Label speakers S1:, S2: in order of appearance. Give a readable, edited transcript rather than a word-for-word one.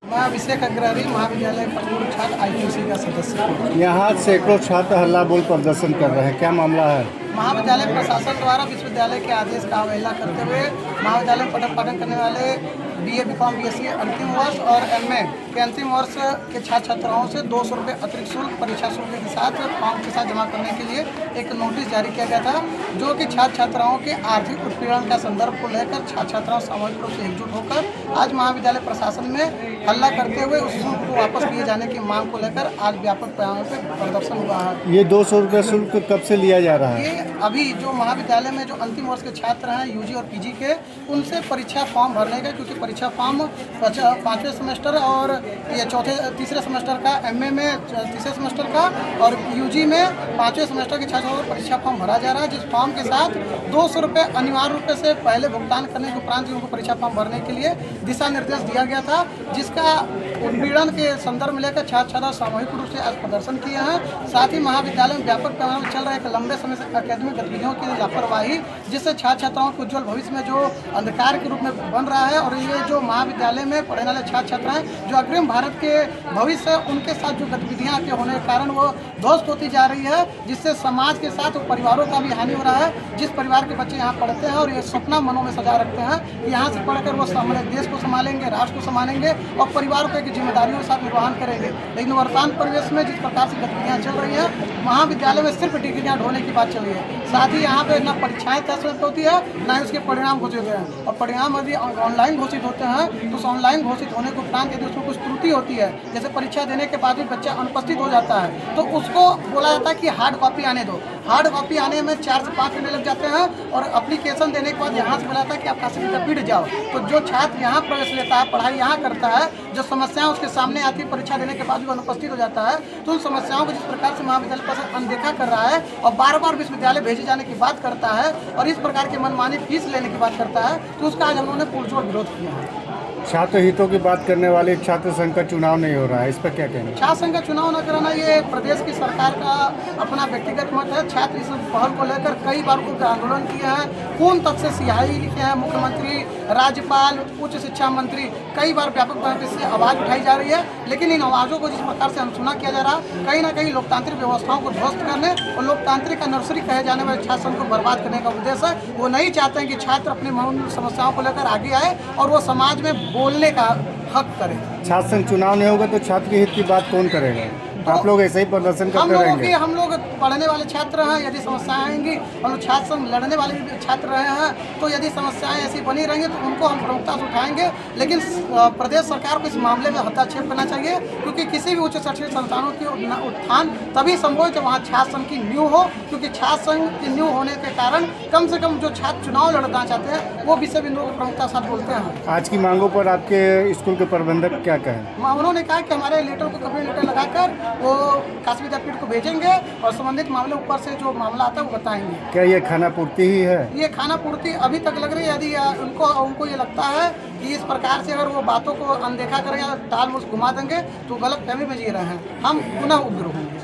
S1: मैं अभिषेक अग्रहरी महाविद्यालय पूर्व छात्र आईक्यूसी का सदस्य हूँ।
S2: यहाँ सैकड़ों छात्र हल्ला बोल प्रदर्शन कर रहे हैं, क्या मामला है?
S1: महाविद्यालय प्रशासन द्वारा विश्वविद्यालय के आदेश का अवहेलना करते हुए महाविद्यालय में पठन पाठन करने वाले BA BCom BSc अंतिम वर्ष और MA के अंतिम वर्ष के छात्र छात्राओं से 200 रुपये अतिरिक्त शुल्क परीक्षा शुल्क के साथ फॉर्म के साथ जमा करने के लिए एक नोटिस जारी किया गया था, जो कि छात्र छात्राओं के आर्थिक उत्पीड़न का संदर्भ को लेकर छात्र छात्राओं सामूहिक रूप से एकजुट होकर आज महाविद्यालय प्रशासन में हल्ला करते हुए उस शुल्क को वापस किए जाने की मांग को लेकर आज व्यापक पैमाने पर प्रदर्शन हुआ है।
S2: ये 200 रुपये शुल्क कब से लिया जा रहा है?
S1: ये अभी जो महाविद्यालय में जो अंतिम वर्ष के छात्र हैं UG और PG के, उनसे परीक्षा फॉर्म भरने का, क्योंकि परीक्षा फॉर्म 5वें सेमेस्टर और ये तीसरे सेमेस्टर का, MA में तीसरे सेमेस्टर का और UG में 5वें सेमेस्टर के छात्रों को परीक्षा फॉर्म भरा जा रहा है, जिस फॉर्म के साथ 200 रुपये अनिवार्य रूप से पहले भुगतान करने के उपरांत उनको परीक्षा फॉर्म भरने के लिए दिशा निर्देश दिया गया था, जिसका उत्पीड़न के संदर्भ में लेकर छात्र छात्रा सामूहिक रूप से आज प्रदर्शन किए हैं। साथ ही महाविद्यालय में व्यापक पैमाने पर चल रहा है एक लंबे समय से अकादमिक गतिविधियों की लापरवाही, जिससे छात्र छात्राओं के उज्जवल भविष्य में जो अंधकार के रूप में बन रहा है, और ये जो महाविद्यालय में पढ़ने वाले छात्र छात्राएं जो अग्रिम भारत के भविष्य है, उनके साथ जो गतिविधियाँ के होने के कारण वो ध्वस्त होती जा रही है, जिससे समाज के साथ परिवारों का भी हानि हो रहा है। जिस परिवार के बच्चे यहाँ पढ़ते हैं और ये सपना मनों में सजा रखते हैं कि यहाँ से पढ़कर वो हमारे देश को संभालेंगे, राष्ट्र को संभालेंगे और परिवार को एक जिम्मेदारियों के साथ निर्वहन करेंगे, लेकिन वर्तमान परिवेश में जिस प्रकार से गतिविधियाँ चल रही हैं, महाविद्यालय में सिर्फ डिग्रियाँ ढोने की बात चल रही है। साथ ही यहाँ पे ना परीक्षाएं तय होती है, ना उसके परिणाम घोषित होते हैं, और परिणाम यदि ऑनलाइन घोषित होते हैं तो उस ऑनलाइन घोषित होने के उपरांत यदि उसमें कुछ त्रुटि होती है, जैसे परीक्षा देने के बाद भी बच्चा अनुपस्थित हो जाता है, तो उसको बोला जाता है कि हार्ड कॉपी आने दो। हार्ड कॉपी आने में 4 से 5 महीने लग जाते हैं, और एप्लीकेशन देने के बाद यहाँ से बोला जाता है कि आप काशी विद्यापीठ जाओ। तो जो छात्र यहाँ प्रवेश लेता है, पढ़ाई यहाँ करता है, जो समस्याएं उसके सामने आती है, परीक्षा देने के बाद भी अनुपस्थित हो जाता है, तो उन समस्याओं को जिस प्रकार से महाविद्यालय प्रशासन अनदेखा कर रहा है और बार बार विश्वविद्यालय भेजे जाने की बात करता है और इस प्रकार की मनमानी फीस लेने की बात करता है, तो उसका आज हम लोगों ने पुरजोर विरोध किया है।
S2: छात्र हितों की बात करने वाले छात्र संघ का चुनाव नहीं हो रहा है, इस पर क्या कहना?
S1: छात्र संघ का चुनाव न कराना ये प्रदेश की सरकार का अपना व्यक्तिगत मत है। छात्र इस पहल को लेकर कई बार उग्र आंदोलन किए हैं, खून तक से सियाही लिखे हैं, मुख्यमंत्री, राज्यपाल, उच्च शिक्षा मंत्री, कई बार व्यापक तरीके से आवाज़ उठाई जा रही है, लेकिन इन आवाज़ों को जिस प्रकार से अनसुना किया जा रहा है, कहीं ना कहीं लोकतांत्रिक व्यवस्थाओं को ध्वस्त करने और लोकतांत्रिक का नर्सरी कहे जाने वाले छात्र संघ को बर्बाद करने का उद्देश्य है। वो नहीं चाहते हैं कि छात्र अपनी मौलिक समस्याओं को लेकर आगे आए और वो समाज में बोलने का हक करें।
S2: छात्र संघ चुनाव नहीं होगा तो छात्र के हित की बात कौन करेगा? आप लोग ऐसे ही प्रदर्शन करते रहेंगे?
S1: हम लोग पढ़ने वाले छात्र हैं, यदि समस्याएं आएंगी, हम लोग छात्र संघ लड़ने वाले भी छात्र रहे हैं, तो यदि समस्याएं ऐसी बनी रहेंगी तो उनको हम प्रमुखता से उठाएंगे। लेकिन प्रदेश सरकार को इस मामले में हस्तक्षेप करना चाहिए, क्योंकि किसी भी उच्च शैक्षणिक संस्थानों की उत्थान तभी संभव है जब वहाँ छात्र संघ की नींव हो, क्योंकि छात्र संघ की नींव होने के कारण कम से कम जो छात्र चुनाव लड़ना चाहते हैं वो विषय बिंदुओं को प्रमुखता साथ बोलते हैं।
S2: आज की मांगों पर आपके स्कूल के प्रबंधक क्या कहें?
S1: उन्होंने कहा कि हमारे लेटर को कभी लेटर लगाकर वो काशी विद्यापीठ को भेजेंगे और संबंधित मामले ऊपर से जो मामला आता है वो बताएंगे।
S2: क्या ये खाना पूर्ति ही है? ये
S1: खाना पूर्ति अभी तक लग रही है। यदि उनको ये लगता है कि इस प्रकार से अगर वो बातों को अनदेखा करें या टाल मुझ घुमा देंगे तो गलत फहमी में जी रहे हैं, हम पुनः उग्र होंगे।